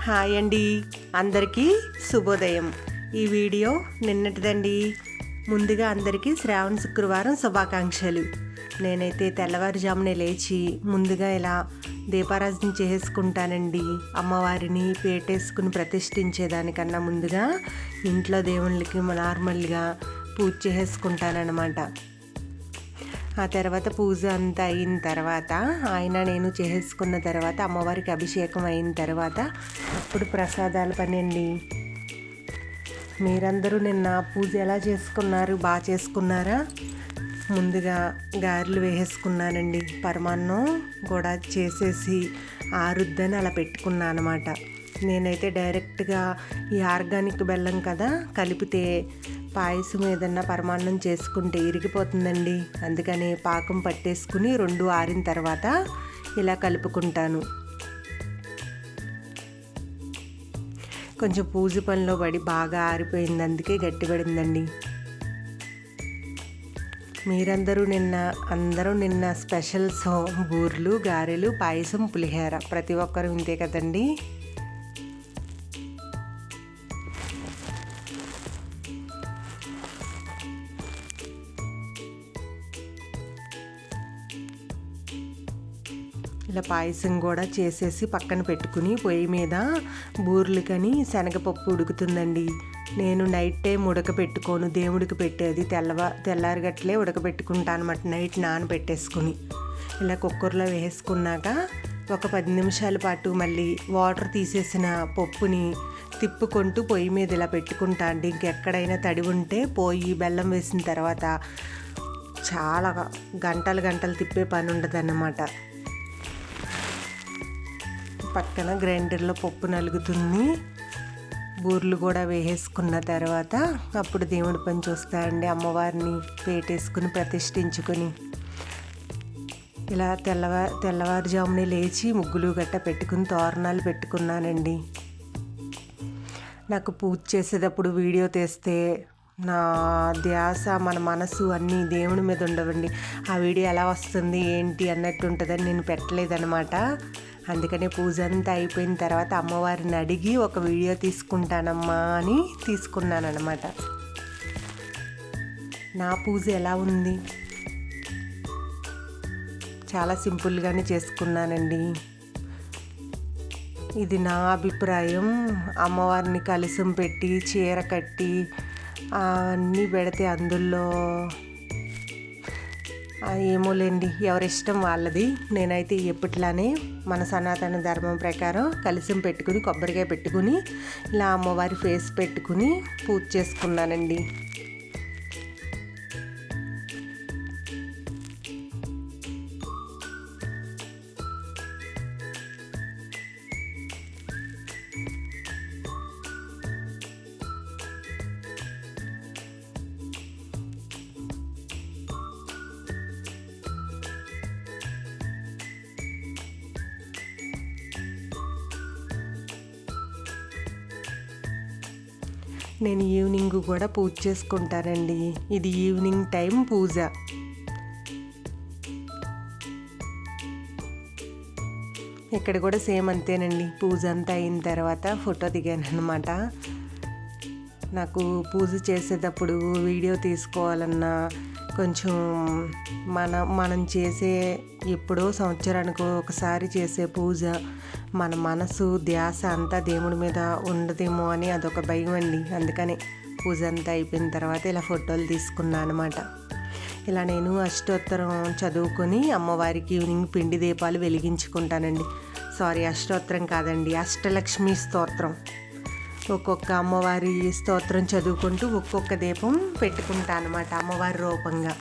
Hi అండి, అందరికీ శుభోదయం. ఈ వీడియో నిన్నటిదండి. ముందుగా అందరికీ శ్రావణ శుక్రవారం శుభాకాంక్షలు. నేనైతే తెల్లవారుజామునే లేచి ముందుగా ఇలా దీపారాధన చేసుకుంటానండి. అమ్మవారిని పేటేసుకుని ప్రతిష్ఠించేదానికన్నా ముందుగా ఇంట్లో దేవుళ్ళకి నార్మల్గా పూజ చేసుకుంటానన్నమాట. ఆ తర్వాత పూజ అంతా అయిన తర్వాత నేను చేసుకున్న తర్వాత అమ్మవారికి అభిషేకం అయిన తర్వాత అప్పుడు ప్రసాదాల పని అండి. మీరందరూ నిన్న పూజ ఎలా చేసుకున్నారు? బాగా చేసుకున్నారా? ముందుగా గారెలు వేసేసుకున్నానండి. పరమాన్నం కూడా చేసేసి ఆరుద్దని అలా పెట్టుకున్నాను అనమాట. నేనైతే డైరెక్ట్గా ఈ ఆర్గానిక్ బెల్లం కదా, కలిపితే పాయసం ఏదన్నా పరమాన్నం చేసుకుంటే ఇరిగిపోతుందండి. అందుకని పాకం పట్టేసుకుని 2 ఆరిన తర్వాత ఇలా కలుపుకుంటాను. కొంచెం పూజ పనిలో పడి బాగా ఆరిపోయింది, అందుకే గట్టిపడిందండి. అందరూ నిన్న స్పెషల్స్ బూర్లు, గారెలు, పాయసం, పులిహోర. ప్రతి ఒక్కరు ఇంతే కదండి. ఇలా పాయసం కూడా చేసేసి పక్కన పెట్టుకుని పొయ్యి మీద బూర్లకని శనగపప్పు ఉడుకుతుందండి. నేను నైట్ టైం ఉడకపెట్టుకోను, దేవుడికి పెట్టేది తెల్లారిగట్లే ఉడకబెట్టుకుంటాను అన్నమాట. నైట్ నానబెట్టేసుకుని ఇలా కుక్కర్లో వేసుకున్నాక ఒక 10 నిమిషాల పాటు మళ్ళీ వాటర్ తీసేసిన పప్పుని తిప్పుకుంటూ పొయ్యి మీద ఇలా పెట్టుకుంటా అండి. ఇంకెక్కడైనా తడి ఉంటే పోయి బెల్లం వేసిన తర్వాత చాలా గంటలు తిప్పే పని ఉండదన్నమాట. పక్కన గ్రైండర్లో పప్పు నలుగుతుంది. బూర్లు కూడా వేసేసుకున్న తర్వాత అప్పుడు దేవుడి పని చూస్తాయండి. అమ్మవారిని పేటేసుకుని ప్రతిష్ఠించుకొని ఇలా తెల్లవారుజామునే లేచి ముగ్గులు గట్ట పెట్టుకుని తోరణాలు పెట్టుకున్నానండి. నాకు పూజ చేసేటప్పుడు వీడియో తీస్తే నా ధ్యాస, మన మనసు అన్నీ దేవుడి మీద ఉండవండి. ఆ వీడియో ఎలా వస్తుంది ఏంటి అన్నట్టు ఉంటుందని నేను పెట్టలేదన్నమాట. అందుకనే పూజ అంతా అయిపోయిన తర్వాత అమ్మవారిని అడిగి ఒక వీడియో తీసుకుంటానమ్మా అని తీసుకున్నానమాట. నా పూజ ఎలా ఉంది? చాలా సింపుల్గానే చేసుకున్నానండి. ఇది నా అభిప్రాయం. అమ్మవారిని కలశం పెట్టి చీర కట్టి అన్నీ పెడితే అందులో ఏమోలేండి, ఎవరిష్టం వాళ్ళది. నేనైతే ఎప్పట్లానే మన సనాతన ధర్మం ప్రకారం కలశం పెట్టుకుని కొబ్బరికాయ పెట్టుకుని ఇలా అమ్మవారి ఫేస్ పెట్టుకుని పూజ చేసుకున్నానండి. నేను ఈవినింగ్ కూడా పూజ చేసుకుంటానండి. ఇది ఈవినింగ్ టైం పూజ. ఇక్కడ కూడా సేమ్ అంతేనండి. పూజ అంతా అయిన తర్వాత ఫోటో దిగాను అనమాట. నాకు పూజ చేసేటప్పుడు వీడియో తీసుకోవాలన్నా కొంచెం మనం చేసే ఎప్పుడో సంవత్సరానికి ఒకసారి చేసే పూజ, మన మనసు ధ్యాస అంతా దేవుడి మీద ఉండదేమో అని అదొక భయం అండి. అందుకని పూజ అంతా అయిపోయిన తర్వాత ఇలా ఫోటోలు తీసుకున్నాను అనమాట. ఇలా నేను అష్టోత్తరం చదువుకొని అమ్మవారికి ఈవినింగ్ పిండి దీపాలు వెలిగించుకుంటానండి. అష్టోత్తరం కాదండి, అష్టలక్ష్మి స్తోత్రం. ఒక్కొక్క అమ్మవారి స్తోత్రం చదువుకుంటూ ఒక్కొక్క దీపం పెట్టుకుంటాను అనమాట అమ్మవారి రూపంగా.